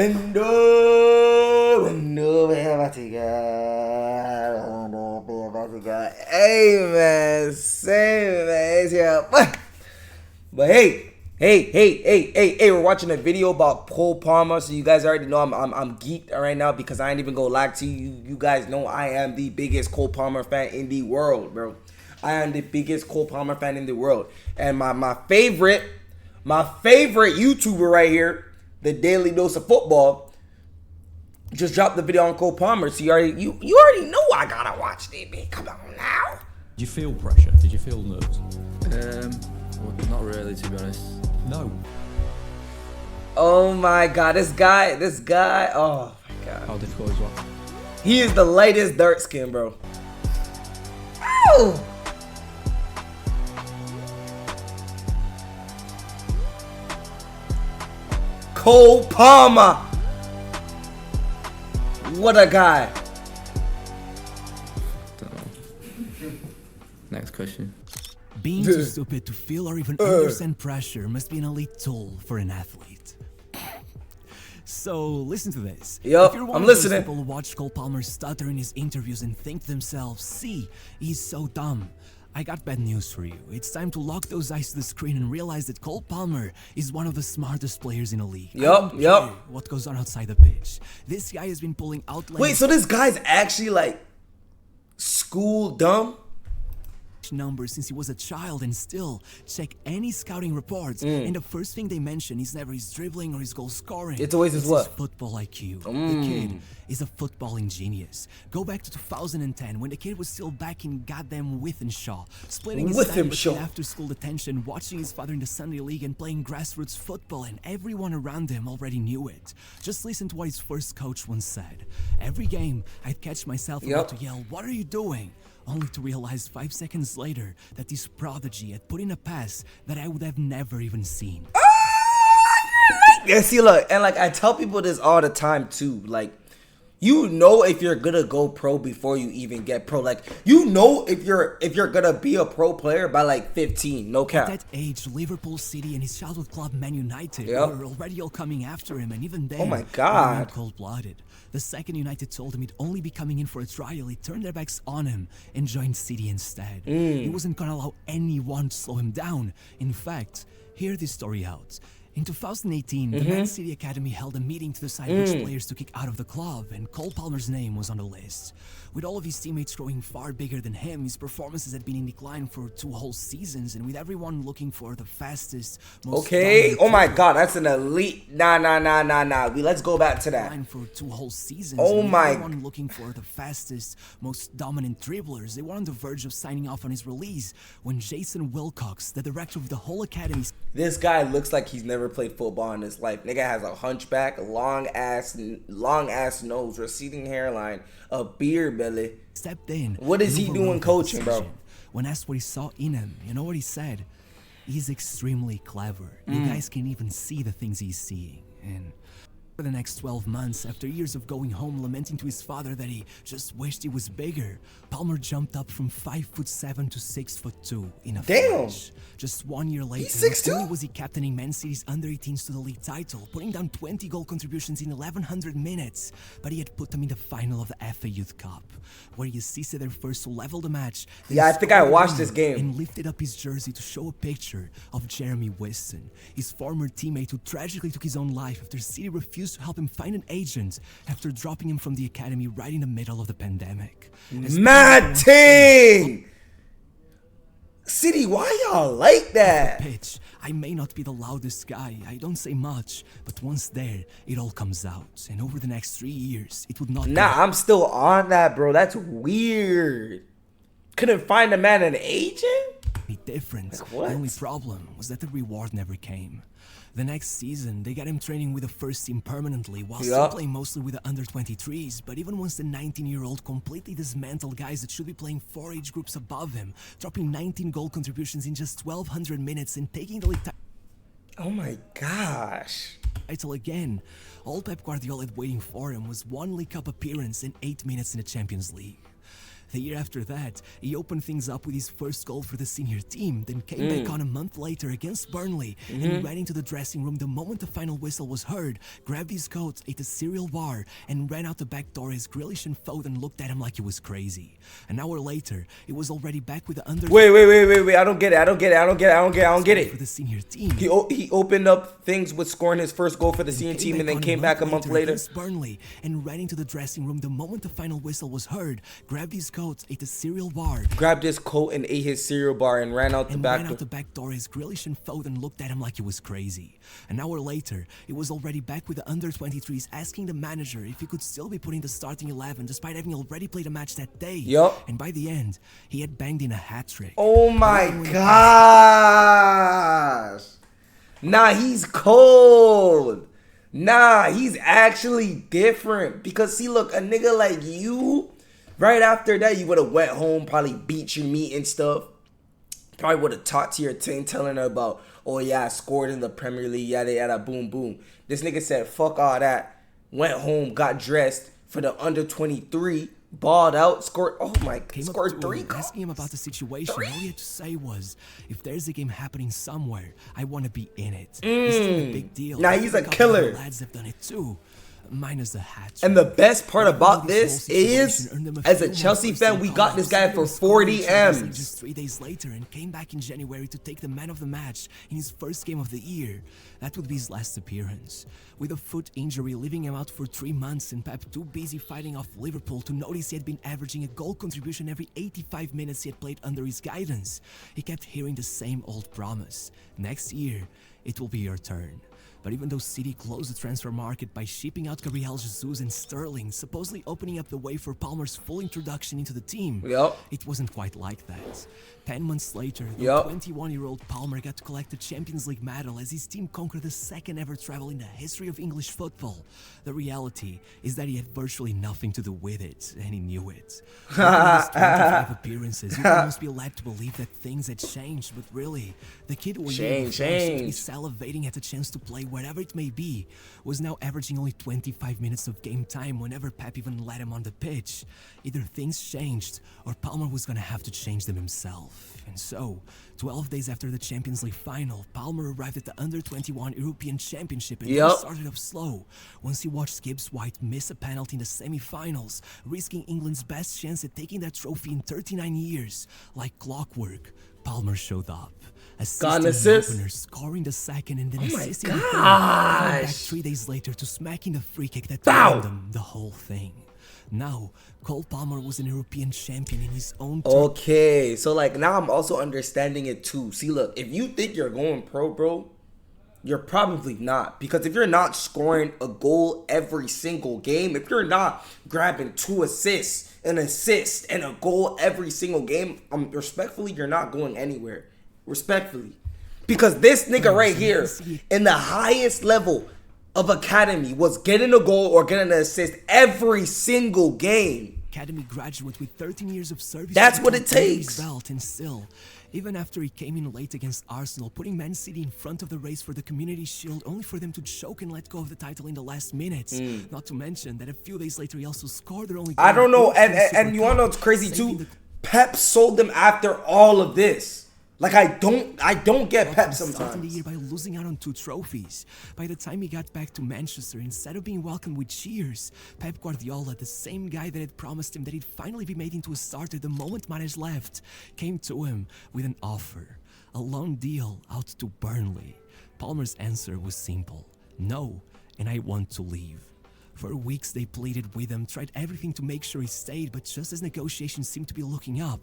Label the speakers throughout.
Speaker 1: Hey man, same man, yeah. But hey, we're watching a video about Cole Palmer, so you guys already know I'm geeked right now because I ain't even gonna lie to you. You guys know I am the biggest Cole Palmer fan in the world, bro. I am the biggest Cole Palmer fan in the world, and my favorite YouTuber right here, the Daily Dose of Football, just dropped the video on Cole Palmer. So you already know I gotta watch it, man. Come on now.
Speaker 2: Did you feel pressure? Did you feel nerves?
Speaker 3: Well, not really, to be honest.
Speaker 2: No.
Speaker 1: Oh my god, this guy, oh my god.
Speaker 2: How difficult is what?
Speaker 1: He is the lightest dark skin, bro. Ow! Cole Palmer. What a guy.
Speaker 3: Don't know. Next question.
Speaker 4: Being too stupid to feel or even understand pressure must be an elite tool for an athlete. So listen to this.
Speaker 1: Yup,
Speaker 4: If you're one
Speaker 1: I'm
Speaker 4: of those
Speaker 1: listening.
Speaker 4: people who watch Cole Palmer stutter in his interviews and think to themselves, see, he's so dumb. I got bad news for you. It's time to lock those eyes to the screen and realize that Cole Palmer is one of the smartest players in the league. I don't
Speaker 1: Yup.
Speaker 4: care what goes on outside the pitch. This guy has been pulling out
Speaker 1: Wait, so this guy's actually like school dumb?
Speaker 4: numbers since he was a child, and still check any scouting reports and the first thing they mention is never his dribbling or his goal scoring.
Speaker 1: It's always his what?
Speaker 4: Football IQ. The kid is a footballing genius. Go back to 2010 when the kid was still back in goddamn Wythenshawe, splitting his time between after school detention, watching his father in the Sunday League and playing grassroots football, and everyone around him already knew it. Just listen to what his first coach once said. Every game I'd catch myself about to yell, "What are you doing?" Only to realize 5 seconds later that this prodigy had put in a pass that I would have never even seen.
Speaker 1: Yeah, see, look, and like I tell people this all the time too. Like, you know if you're gonna go pro before you even get pro. Like, you know if you're gonna be a pro player by like 15, no cap.
Speaker 4: At that age, Liverpool City and his childhood club Man United were already all coming after him, and even then,
Speaker 1: oh my god,
Speaker 4: cold-blooded. The second United told him he'd only be coming in for a trial, he turned their backs on him and joined City instead. He wasn't gonna allow anyone to slow him down. In fact, hear this story out. In 2018, the Man City Academy held a meeting to decide which players to kick out of the club, and Cole Palmer's name was on the list. With all of his teammates growing far bigger than him, his performances had been in decline for 2 whole seasons, and with everyone looking for the fastest, most
Speaker 1: oh my god, that's an elite. Nah. Let's go back to that.
Speaker 4: For 2 whole seasons,
Speaker 1: oh my.
Speaker 4: Everyone looking for the fastest, most dominant dribblers. They were on the verge of signing off on his release when Jason Wilcox, the director of the whole academy,
Speaker 1: this guy looks like he's never played football in his life. Nigga has a hunchback, long ass nose, receding hairline, a beer belly.
Speaker 4: Stepped in.
Speaker 1: What is he doing coaching, bro?
Speaker 4: When asked what he saw in him, you know what he said? He's extremely clever. You guys can even see the things he's seeing. And for the next 12 months, after years of going home lamenting to his father that he just wished he was bigger, Palmer jumped up from 5'7" to 6'2" in a flash. Just 1 year later, not only was he captaining Man City's under-18s to the league title, putting down 20 goal contributions in 1,100 minutes, but he had put them in the final of the FA Youth Cup, where he assisted their first to level the match.
Speaker 1: Yeah, I think I watched this game.
Speaker 4: And lifted up his jersey to show a picture of Jeremy Weston, his former teammate who tragically took his own life after City refused to help him find an agent after dropping him from the academy right in the middle of the pandemic.
Speaker 1: Mad team! City, why y'all like that?
Speaker 4: Pitch. I may not be the loudest guy, I don't say much, but once there, it all comes out. And over the next 3 years, it would not.
Speaker 1: Nah, I'm still on that, bro. That's weird. Couldn't find a man an agent?
Speaker 4: Be different.
Speaker 1: Like what?
Speaker 4: The only problem was that the reward never came. The next season, they got him training with the first team permanently while still playing mostly with the under-23s, but even once the 19-year-old completely dismantled guys that should be playing 4 age groups above him, dropping 19 goal contributions in just 1,200 minutes and taking the league
Speaker 1: oh my gosh.
Speaker 4: title again. All Pep Guardiola had waiting for him was 1 League Cup appearance and 8 minutes in the Champions League. The year after that, he opened things up with his first goal for the senior team, then came back on a month later against Burnley and ran into the dressing room the moment the final whistle was heard, grabbed his coat, ate a cereal bar, and ran out the back door as Grealish and Foden looked at him like he was crazy. An hour later, he was already back with the under.
Speaker 1: Wait. I don't get it.
Speaker 4: For the senior team.
Speaker 1: He opened up things with scoring his first goal for the senior team and then came back a month later.
Speaker 4: Against Burnley and ran into the dressing room the moment the final whistle was heard, grabbed his coat, ate a cereal bar.
Speaker 1: Grabbed his coat and ate his cereal bar and ran out the back door.
Speaker 4: As Grealish and Foden looked at him like he was crazy. An hour later, he was already back with the under-23s asking the manager if he could still be put in the starting 11 despite having already played a match that day.
Speaker 1: Yup.
Speaker 4: And by the end, he had banged in a hat-trick.
Speaker 1: Oh my gosh. Nah, he's cold. Nah, he's actually different. Because see, look, a nigga like you, right after that, you would have went home, probably beat your meat and stuff. Probably would have talked to your team, telling her about, oh yeah, I scored in the Premier League, yada yada, boom boom. This nigga said, fuck all that. Went home, got dressed for the under 23, balled out, scored. Oh my, scored 3 goals.
Speaker 4: Asking him about the situation, all he had to say was, if there's a game happening somewhere, I want to be in it. It's still a big deal.
Speaker 1: Nah, he's a killer.
Speaker 4: Lads have done it too. Minus the hat.
Speaker 1: And the best part about this is, as a Chelsea fan, we got this guy for 40 M's.
Speaker 4: Just 3 days later and came back in January to take the man of the match in his first game of the year. That would be his last appearance. With a foot injury leaving him out for 3 months and Pep too busy fighting off Liverpool to notice he had been averaging a goal contribution every 85 minutes he had played under his guidance, he kept hearing the same old promise. Next year, it will be your turn. But even though City closed the transfer market by shipping out Gabriel Jesus and Sterling, supposedly opening up the way for Palmer's full introduction into the team, it wasn't quite like that. 10 months later, the 21-year-old Palmer got to collect the Champions League medal as his team conquered the second ever treble in the history of English football. The reality is that he had virtually nothing to do with it, and he knew it. With his 25 appearances, you almost be led to believe that things had changed, but really, the kid who seemed to be salivating at the chance to play whatever it may be, was now averaging only 25 minutes of game time whenever Pep even let him on the pitch. Either things changed, or Palmer was gonna have to change them himself. And so, 12 days after the Champions League final, Palmer arrived at the Under-21 European Championship and started off slow. Once he watched Gibbs White miss a penalty in the semi-finals, risking England's best chance at taking that trophy in 39 years. Like clockwork, Palmer showed up. Assisting the opener, scoring the second, and then assisting the third. Back 3 days later to smacking the free kick that won them the whole thing. Now, Cole Palmer was an European champion in his own turn.
Speaker 1: Okay, so like now I'm also understanding it too. See, look, if you think you're going pro, bro, you're probably not. Because if you're not scoring a goal every single game, if you're not grabbing 2 assists, an assist, and a goal every single game, respectfully, you're not going anywhere. Respectfully. Because this nigga right here, in the highest level of academy, was getting a goal or getting an assist every single game.
Speaker 4: Academy graduate with 13 years of service.
Speaker 1: That's what it takes.
Speaker 4: Belt, and still, even after he came in late against Arsenal, putting Man City in front of the race for the Community Shield, only for them to choke and let go of the title in the last minutes. Not to mention that a few days later he also scored their only goal.
Speaker 1: I don't know, and you wanna know what's crazy too? Pep sold them after all of this. Like I don't get Pep sometimes.
Speaker 4: Starting the year by losing out on 2 trophies. By the time he got back to Manchester, instead of being welcomed with cheers, Pep Guardiola, the same guy that had promised him that he'd finally be made into a starter the moment Mahrez left, came to him with an offer. A loan deal out to Burnley. Palmer's answer was simple. No, and I want to leave. For weeks they pleaded with him, tried everything to make sure he stayed, but just as negotiations seemed to be looking up,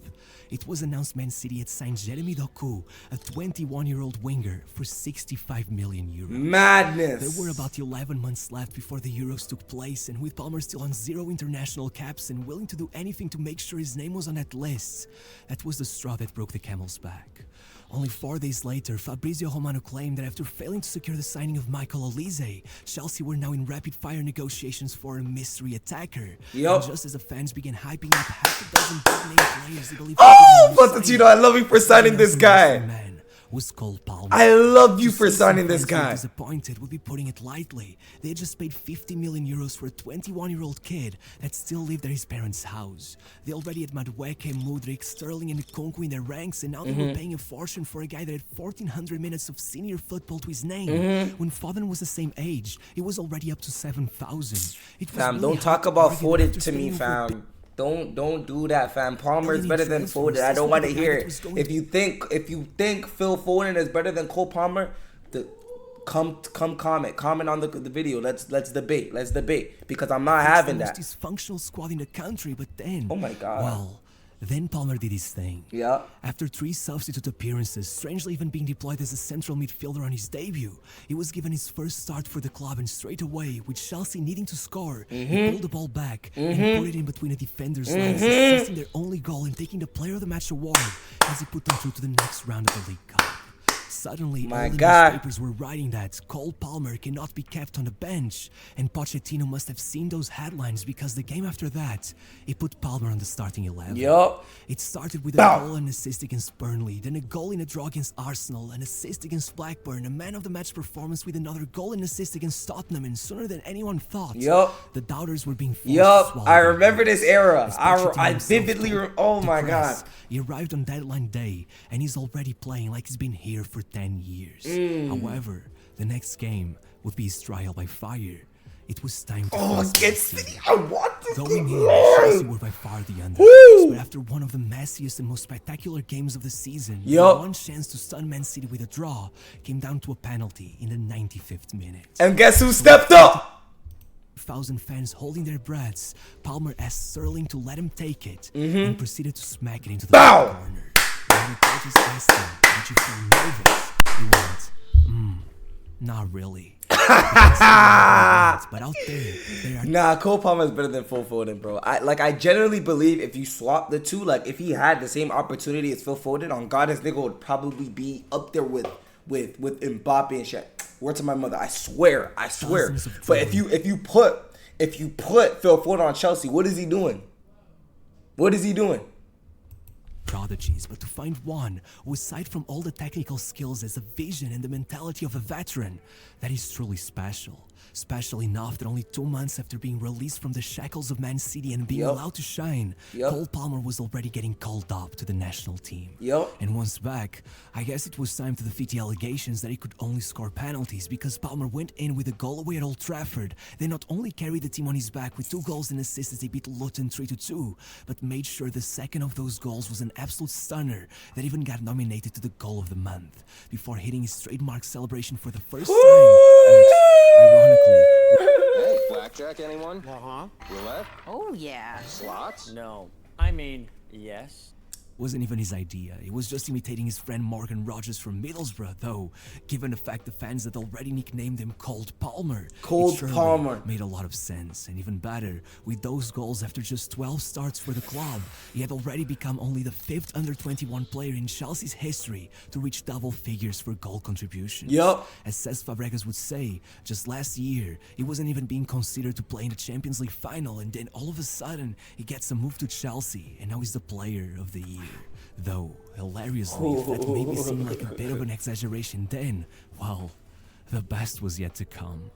Speaker 4: it was announced Man City had signed Jeremy Doku, a 21-year-old winger, for 65 million euros.
Speaker 1: Madness!
Speaker 4: There were about 11 months left before the Euros took place, and with Palmer still on 0 international caps and willing to do anything to make sure his name was on that list, that was the straw that broke the camel's back. Only 4 days later, Fabrizio Romano claimed that after failing to secure the signing of Michael Olise, Chelsea were now in rapid-fire negotiations for a mystery attacker. And just as the fans began hyping up half a dozen big-name players they believed...
Speaker 1: Oh, Pochettino, I love you for signing this guy.
Speaker 4: Man, was Cole Palmer.
Speaker 1: I love you
Speaker 4: To
Speaker 1: for
Speaker 4: say some
Speaker 1: signing this
Speaker 4: fans were
Speaker 1: guy.
Speaker 4: disappointed would be putting it lightly. They had just paid 50 million euros for a 21-year-old kid that still lived at his parents' house. They already had Madueke, Mudryk, Sterling, and Nkunku in their ranks, and now they were paying a fortune for a guy that had 1,400 minutes of senior football to his name. When Foden was the same age, it was already up to 7,000. It was
Speaker 1: Fam,
Speaker 4: really
Speaker 1: don't
Speaker 4: hard
Speaker 1: talk
Speaker 4: to
Speaker 1: about
Speaker 4: argue that
Speaker 1: Foden
Speaker 4: after
Speaker 1: to me,
Speaker 4: spending over
Speaker 1: fam. Don't do that, fam. Palmer is
Speaker 4: Billion
Speaker 1: better than
Speaker 4: transfers,
Speaker 1: Foden. I
Speaker 4: this
Speaker 1: don't
Speaker 4: was
Speaker 1: want to
Speaker 4: the guy
Speaker 1: hear
Speaker 4: that
Speaker 1: it.
Speaker 4: was going
Speaker 1: If you think Phil Foden is better than Cole Palmer, come comment on the video. Let's debate. Let's debate, because I'm not having
Speaker 4: the
Speaker 1: that.
Speaker 4: most dysfunctional squad in the country, but then,
Speaker 1: Oh my God.
Speaker 4: well, then Palmer did his thing.
Speaker 1: Yeah.
Speaker 4: After 3 substitute appearances, strangely even being deployed as a central midfielder on his debut, he was given his first start for the club, and straight away, with Chelsea needing to score, he pulled the ball back and put it in between the defenders' lines, assisting their only goal and taking the Player of the Match award as he put them through to the next round of the League Cup. Suddenly,
Speaker 1: My
Speaker 4: all the
Speaker 1: God.
Speaker 4: newspapers were writing that Cole Palmer cannot be kept on the bench, and Pochettino must have seen those headlines, because the game after that, he put Palmer on the starting 11.
Speaker 1: Yup.
Speaker 4: It started with a
Speaker 1: Bow.
Speaker 4: goal and assist against Burnley, then a goal in a draw against Arsenal, an assist against Blackburn, a man of the match performance with another goal and assist against Tottenham, and sooner than anyone thought,
Speaker 1: Yup.
Speaker 4: the doubters were being forced to
Speaker 1: Yup.
Speaker 4: swallow
Speaker 1: I
Speaker 4: their
Speaker 1: remember
Speaker 4: words.
Speaker 1: this era.
Speaker 4: As Pochettino
Speaker 1: I
Speaker 4: himself
Speaker 1: vividly.
Speaker 4: told
Speaker 1: Oh
Speaker 4: the
Speaker 1: my
Speaker 4: press,
Speaker 1: God.
Speaker 4: he arrived on deadline day, and he's already playing like he's been here for 10 years. However, the next game would be his trial by fire. It was time to
Speaker 1: Oh,
Speaker 4: face
Speaker 1: against
Speaker 4: City.
Speaker 1: City. I want this
Speaker 4: Going
Speaker 1: game.
Speaker 4: in, Chelsea were by far the underdogs,
Speaker 1: Woo!
Speaker 4: but after one of the messiest and most spectacular games of the season,
Speaker 1: Yup.
Speaker 4: one chance to stun Man City with a draw came down to a penalty in the 95th minute.
Speaker 1: And guess who stepped up?
Speaker 4: 1,000 fans holding their breaths, Palmer asked Sterling to let him take it and proceeded to smack it into the
Speaker 1: Bow!
Speaker 4: back corner. When reporters asked him, "Did you feel nervous?" he went, not really. But out there are
Speaker 1: Nah, Cole Palmer is better than Phil Foden, bro. I genuinely believe if you swap the two, like if he had the same opportunity as Phil Foden, on God, his nigga would probably be up there with Mbappe and shit. Word to my mother, I swear.
Speaker 4: Thousands of
Speaker 1: But if you put Phil Foden on Chelsea, what is he doing? What is he doing?
Speaker 4: prodigies, but to find one who, aside from all the technical skills, has a vision and the mentality of a veteran, that is truly special. Special enough that only 2 months after being released from the shackles of Man City and being
Speaker 1: Yup.
Speaker 4: allowed to shine,
Speaker 1: Yup.
Speaker 4: Cole Palmer was already getting called up to the national team.
Speaker 1: Yup.
Speaker 4: And once back, I guess it was time to defeat the allegations that he could only score penalties, because Palmer went in with a goal away at Old Trafford. They not only carried the team on his back with 2 goals and assists as they beat Luton 3-2, but made sure the second of those goals was an absolute stunner that even got nominated to the goal of the month, before hitting his trademark celebration for the first time, which, ironically,
Speaker 5: Hey, blackjack, anyone?
Speaker 6: Uh-huh.
Speaker 5: Roulette?
Speaker 6: Oh, yeah.
Speaker 5: Slots?
Speaker 6: No. I mean, yes.
Speaker 4: wasn't even his idea. He was just imitating his friend Morgan Rogers from Middlesbrough, though, given the fact the fans had already nicknamed him Cold Palmer.
Speaker 1: Cold
Speaker 4: it surely
Speaker 1: Palmer.
Speaker 4: made a lot of sense, and even better, with those goals after just 12 starts for the club, he had already become only the 5th under-21 player in Chelsea's history to reach double figures for goal contributions.
Speaker 1: Yup.
Speaker 4: As Cesc Fabregas would say, just last year, he wasn't even being considered to play in the Champions League final, and then all of a sudden, he gets a move to Chelsea, and now he's the player of the year. Though, hilariously, if that maybe seemed like a bit of an exaggeration then, well, the best was yet to come.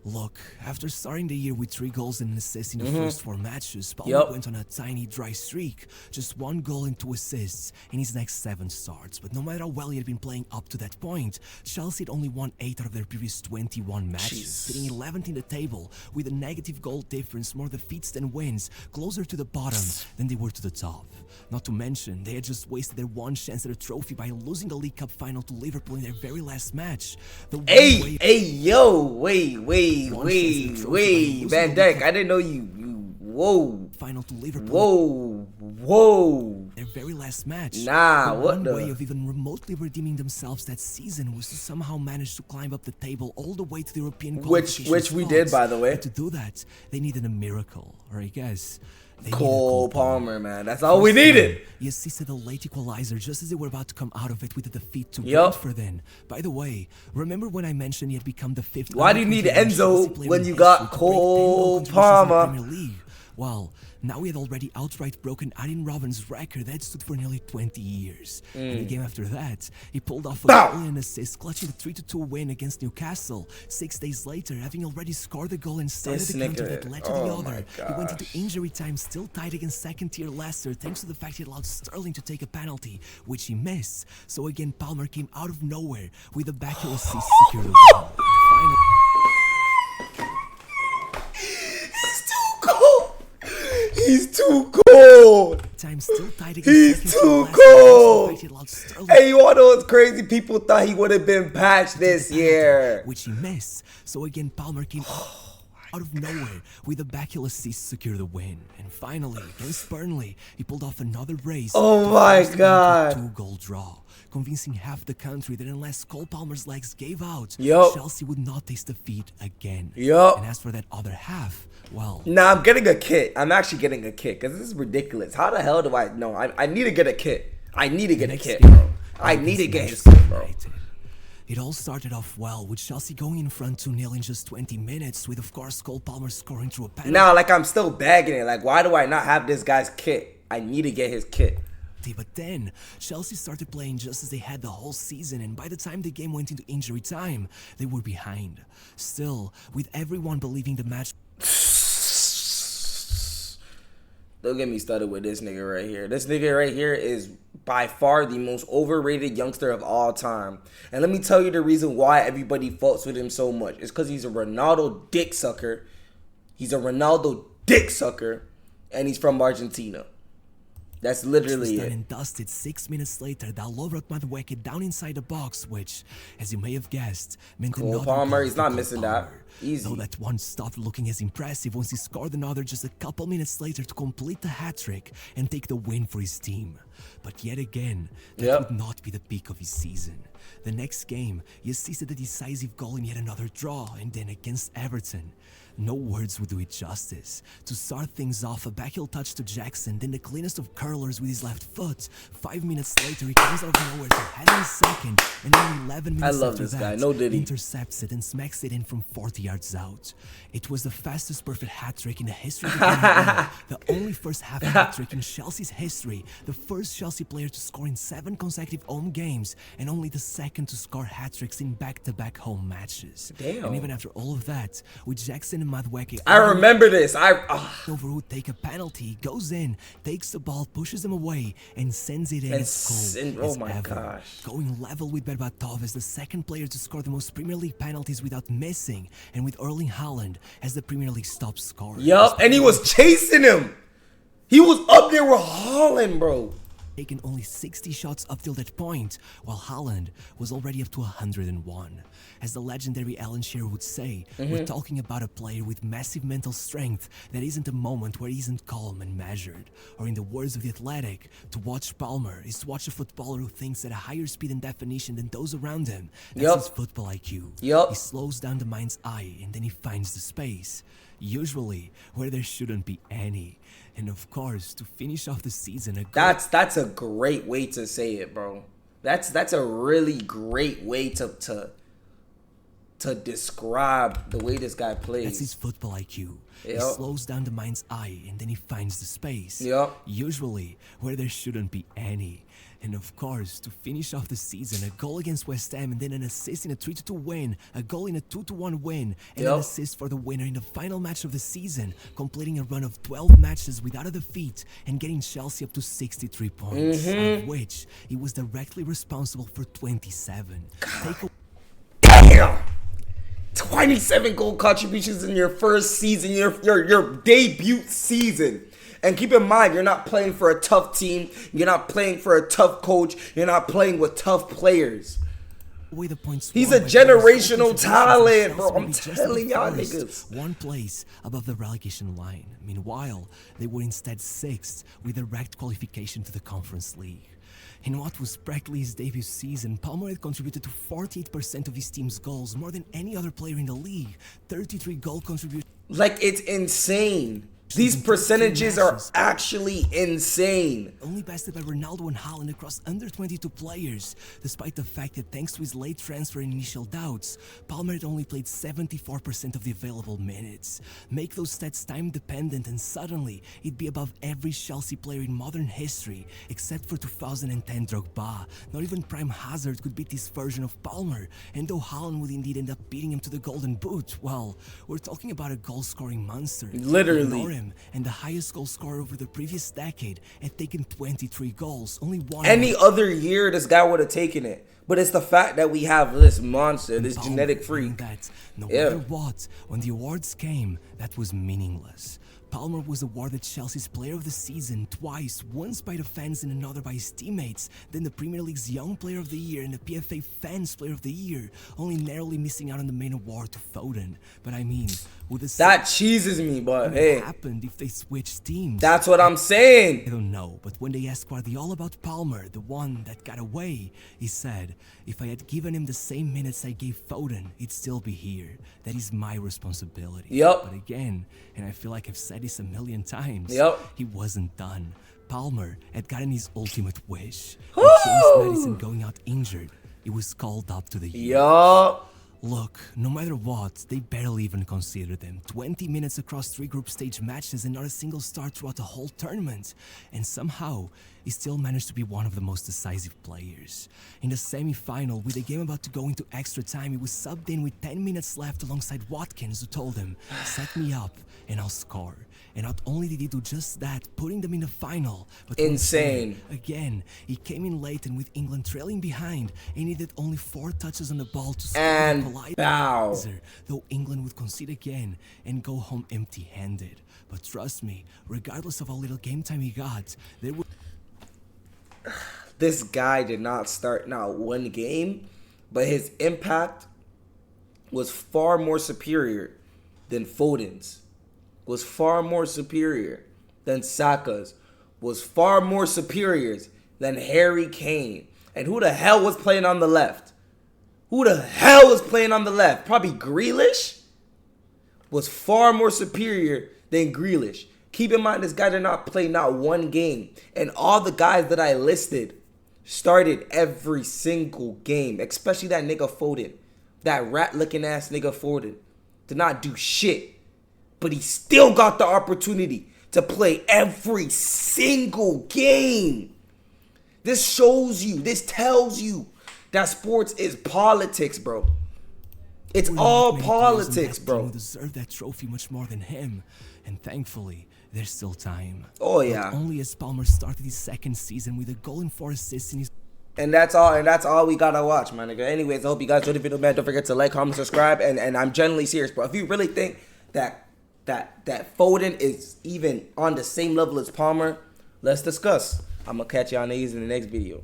Speaker 4: Look, after starting the year with 3 goals and an assist in the first 4 matches, Palmer
Speaker 1: Yup.
Speaker 4: went on a tiny dry streak, just 1 goal and 2 assists in his next 7 starts. But no matter how well he had been playing up to that point, Chelsea had only won 8 out of their previous 21 matches, sitting 11th in the table with a negative goal difference, more defeats than wins, closer to the bottom than they were to the top. Not to mention, they had just wasted their one chance at a trophy by losing the League Cup final to Liverpool in their very last match. The one way
Speaker 1: Hey, yo, wait,
Speaker 4: One chance to
Speaker 1: Van Dijk. I didn't know you. Whoa,
Speaker 4: final to Liverpool.
Speaker 1: whoa.
Speaker 4: Their very last match.
Speaker 1: Nah,
Speaker 4: the
Speaker 1: what
Speaker 4: one
Speaker 1: the-
Speaker 4: way of even remotely redeeming themselves that season was to somehow manage to climb up the table all the way to the European qualification
Speaker 1: Which we did,
Speaker 4: spots.
Speaker 1: by the way.
Speaker 4: But to do that, they needed a miracle, or I guess they needed
Speaker 1: Cole Palmer, man. That's all we
Speaker 4: First
Speaker 1: needed.
Speaker 4: time, He assisted a late equalizer just as they were about to come out of it with a defeat to
Speaker 1: Yup.
Speaker 4: Brentford then. By the way, remember when I mentioned he had become the 5th
Speaker 1: Why do you need
Speaker 4: under-21
Speaker 1: Enzo
Speaker 4: Chelsea player
Speaker 1: when
Speaker 4: in
Speaker 1: you
Speaker 4: history
Speaker 1: got
Speaker 4: to break 10
Speaker 1: Cole
Speaker 4: goal contributions in the
Speaker 1: Palmer?
Speaker 4: Premier League? Well, Now he had already outright broken Arjen Robben's record that stood for nearly 20 years. In the game after that, he pulled off a goal and assist, clutching the 3-2 win against Newcastle. 6 days later, having already scored a goal and started
Speaker 1: This
Speaker 4: the counter
Speaker 1: nigga-
Speaker 4: that led to
Speaker 1: oh
Speaker 4: the
Speaker 1: my
Speaker 4: other, he went into
Speaker 1: gosh.
Speaker 4: injury time still tied against second-tier Leicester thanks to the fact he allowed Sterling to take a penalty, which he missed. So again, Palmer came out of nowhere with a backheel assist to secure the win. Final.
Speaker 1: He's too cold. He's too cold.
Speaker 4: Time still tied against
Speaker 1: He's
Speaker 4: second-tier
Speaker 1: too
Speaker 4: Leicester, thanks to the
Speaker 1: cold.
Speaker 4: fact he allowed Sterling
Speaker 1: Hey, you all those crazy people thought he would have been patched this year.
Speaker 4: which he missed. So again, Palmer came out of nowhere with a backheel assist to secure the win. And finally, against Burnley, he pulled off another brace.
Speaker 1: Oh
Speaker 4: to
Speaker 1: my
Speaker 4: force the game to a
Speaker 1: God.
Speaker 4: 2-goal draw, convincing half the country that unless Cole Palmer's legs gave out,
Speaker 1: Yup.
Speaker 4: Chelsea would not taste defeat again.
Speaker 1: Yup.
Speaker 4: And as for that other half, well,
Speaker 1: Nah, I'm getting a kit. I'm actually getting a kit because this is ridiculous. How the hell do I know? I need to get a kit. I need to get a
Speaker 4: next
Speaker 1: kit,
Speaker 4: game,
Speaker 1: bro. I need to get his
Speaker 4: Manchester
Speaker 1: kit, bro.
Speaker 4: United. It all started off well, with Chelsea going in front 2-0 in just 20 minutes, with of course Cole Palmer scoring through a penalty.
Speaker 1: Now, like, I'm still bagging it. Like, why do I not have this guy's kit? I need to get his kit.
Speaker 4: But then, Chelsea started playing just as they had the whole season, and by the time the game went into injury time, they were behind. Still, with everyone believing the match
Speaker 1: Don't get me started with this nigga right here. This nigga right here is by far the most overrated youngster of all time. And let me tell you the reason why everybody fucks with him so much. It's because he's a Ronaldo dick sucker. He's a Ronaldo dick sucker. And he's from Argentina. That's
Speaker 4: was
Speaker 1: literally
Speaker 4: done
Speaker 1: it.
Speaker 4: and dusted 6 minutes later. Dalot brought Madueke down inside the box, which, as you may have guessed, meant
Speaker 1: Cole
Speaker 4: another
Speaker 1: Palmer,
Speaker 4: goal
Speaker 1: he's
Speaker 4: for
Speaker 1: not
Speaker 4: Cole
Speaker 1: missing that.
Speaker 4: Palmer.
Speaker 1: Easy.
Speaker 4: Though that one stopped looking as impressive once he scored another just a couple minutes later to complete the hat-trick and take the win for his team. But yet again, that
Speaker 1: Yep.
Speaker 4: would not be the peak of his season. The next game, he assisted a decisive goal in yet another draw, and then against Everton. No words would do it justice. To start things off, a backheel touch to Jackson, then the cleanest of curlers with his left foot. 5 minutes later, he comes out of nowhere to head in second, and only 11 minutes
Speaker 1: love
Speaker 4: after
Speaker 1: this
Speaker 4: that,
Speaker 1: guy. No Diddy.
Speaker 4: intercepts it and smacks it in from 40 yards out. It was the fastest perfect hat-trick in the history of the Premier League, the only first half hat-trick in Chelsea's history, the first Chelsea player to score in 7 consecutive home games, and only the second to score hat-tricks in back-to-back home matches.
Speaker 1: Damn.
Speaker 4: And even after all of that, with Jackson and Madueke
Speaker 1: I remember this.
Speaker 4: over who take a penalty, goes in, takes the ball, pushes him away, and sends it in
Speaker 1: And
Speaker 4: as cold
Speaker 1: oh
Speaker 4: as
Speaker 1: my
Speaker 4: ever.
Speaker 1: gosh.
Speaker 4: Going level with Berbatov as the second player to score the most Premier League penalties without missing, and with Erling Haaland as the Premier League's top scorer.
Speaker 1: Yup, and he was chasing him. He was up there with Haaland, bro.
Speaker 4: Taken only 60 shots up till that point, while Haaland was already up to 101. As the legendary Alan Shearer would say, we're talking about a player with massive mental strength that isn't a moment where he isn't calm and measured. Or in the words of The Athletic, to watch Palmer is to watch a footballer who thinks at a higher speed and definition than those around him. That's
Speaker 1: Yup.
Speaker 4: his football IQ.
Speaker 1: Yup.
Speaker 4: He slows down the mind's eye and then he finds the space, usually where there shouldn't be any. And of course, to finish off the season, a goal
Speaker 1: That's a great way to say it, bro. That's a really great way to describe the way this guy
Speaker 4: That's his
Speaker 1: plays.
Speaker 4: football IQ. He
Speaker 1: Yup.
Speaker 4: slows down the mind's eye and then he finds the space.
Speaker 1: Yup.
Speaker 4: Usually where there shouldn't be any. And of course, to finish off the season, a goal against West Ham and then an assist in a 3-2 win, a goal in a 2-1 win, and an
Speaker 1: Yup.
Speaker 4: assist for the winner in the final match of the season, completing a run of 12 matches without a defeat and getting Chelsea up to 63 points, of which he was directly responsible for 27. Take a
Speaker 1: Damn! 27 goal contributions in your first season, your debut season. And keep in mind, you're not playing for a tough team. You're not playing for a tough coach. You're not playing with tough players.
Speaker 4: away the points.
Speaker 1: He's
Speaker 4: won
Speaker 1: a
Speaker 4: by
Speaker 1: generational
Speaker 4: Chelsea
Speaker 1: talent, bro.
Speaker 4: will
Speaker 1: I'm
Speaker 4: be just
Speaker 1: telling
Speaker 4: the
Speaker 1: y'all
Speaker 4: first,
Speaker 1: niggas.
Speaker 4: One place above the relegation line. Meanwhile, they were instead sixth with direct qualification to the Conference League. In what was practically his debut season, Palmer had contributed to 48% of his team's goals, more than any other player in the league. 33 goal contributions.
Speaker 1: Like, it's insane. These
Speaker 4: In 23
Speaker 1: percentages are
Speaker 4: matches,
Speaker 1: actually insane.
Speaker 4: only bested by Ronaldo and Haaland across under 22 players, despite the fact that thanks to his late transfer and initial doubts, Palmer had only played 74% of the available minutes. Make those stats time dependent and suddenly he'd be above every Chelsea player in modern history, except for 2010 Drogba. Not even Prime Hazard could beat this version of Palmer, and though Haaland would indeed end up beating him to the Golden Boot, well, we're talking about a goal-scoring monster.
Speaker 1: Literally.
Speaker 4: Ignore him, and the highest goal scorer over the previous decade had taken 23 goals, only one.
Speaker 1: Any other year, this guy would have taken it. But it's the fact that we have this monster, this
Speaker 4: Palmer
Speaker 1: genetic
Speaker 4: knew
Speaker 1: freak.
Speaker 4: that no
Speaker 1: Yeah.
Speaker 4: matter what, when the awards came, that was meaningless. Palmer was awarded Chelsea's Player of the Season twice, once by the fans and another by his teammates, then the Premier League's Young Player of the Year and the PFA Fans Player of the Year, only narrowly missing out on the main award to Foden. But I mean, would the
Speaker 1: That cheeses me, but
Speaker 4: what
Speaker 1: hey,
Speaker 4: happened if they switched teams?
Speaker 1: that's what I'm
Speaker 4: I
Speaker 1: saying.
Speaker 4: don't know, but when they asked Guardiola about Palmer, the one that got away, he said, if I had given him the same minutes I gave Foden, he'd still be here. That is my responsibility.
Speaker 1: Yup.
Speaker 4: But again, and I feel like I've said this a million times,
Speaker 1: Yup.
Speaker 4: he wasn't done. Palmer had gotten his ultimate wish. With James Madison going out injured, he was called up to the Euros.
Speaker 1: Yup.
Speaker 4: Look, no matter what, they barely even considered him. 20 minutes across 3 group stage matches and not a single start throughout the whole tournament. And somehow, he still managed to be one of the most decisive players. In the semi-final, with the game about to go into extra time, he was subbed in with 10 minutes left alongside Watkins, who told him, "Set me up and I'll score." And not only did he do just that, putting them in the final, but once
Speaker 1: Insane.
Speaker 4: more, again, he came in late and with England trailing behind, he needed only 4 touches on the ball to score
Speaker 1: And
Speaker 4: the equalizer,
Speaker 1: bow.
Speaker 4: though England would concede again and go home empty-handed. But trust me, regardless of how little game time he got, there would
Speaker 1: This guy did not start not one game, but his impact was far more superior than Foden's, was far more superior than Saka's, was far more superior than Harry Kane. And who the hell was playing on the left? Who the hell was playing on the left? Probably Grealish was far more superior than Grealish. Keep in mind, this guy did not play not one game. And all the guys that I listed started every single game, especially that nigga Foden. That rat-looking ass nigga Foden did not do shit. But he still got the opportunity to play every single game. This shows you, this tells you that sports is politics, bro. It's
Speaker 4: There were
Speaker 1: all
Speaker 4: not many players on
Speaker 1: politics,
Speaker 4: that team
Speaker 1: bro.
Speaker 4: who deserve that trophy much more than him, and thankfully, there's still time.
Speaker 1: Oh,
Speaker 4: Not
Speaker 1: yeah.
Speaker 4: only has Palmer started his second season with a goal and 4 assists in his
Speaker 1: And that's all we gotta watch, my nigga. Anyways, I hope you guys enjoyed the video, man. Don't forget to like, comment, subscribe, and I'm genuinely serious, bro. If you really think that Foden is even on the same level as Palmer, let's discuss. I'm gonna catch y'all niggas in the next video.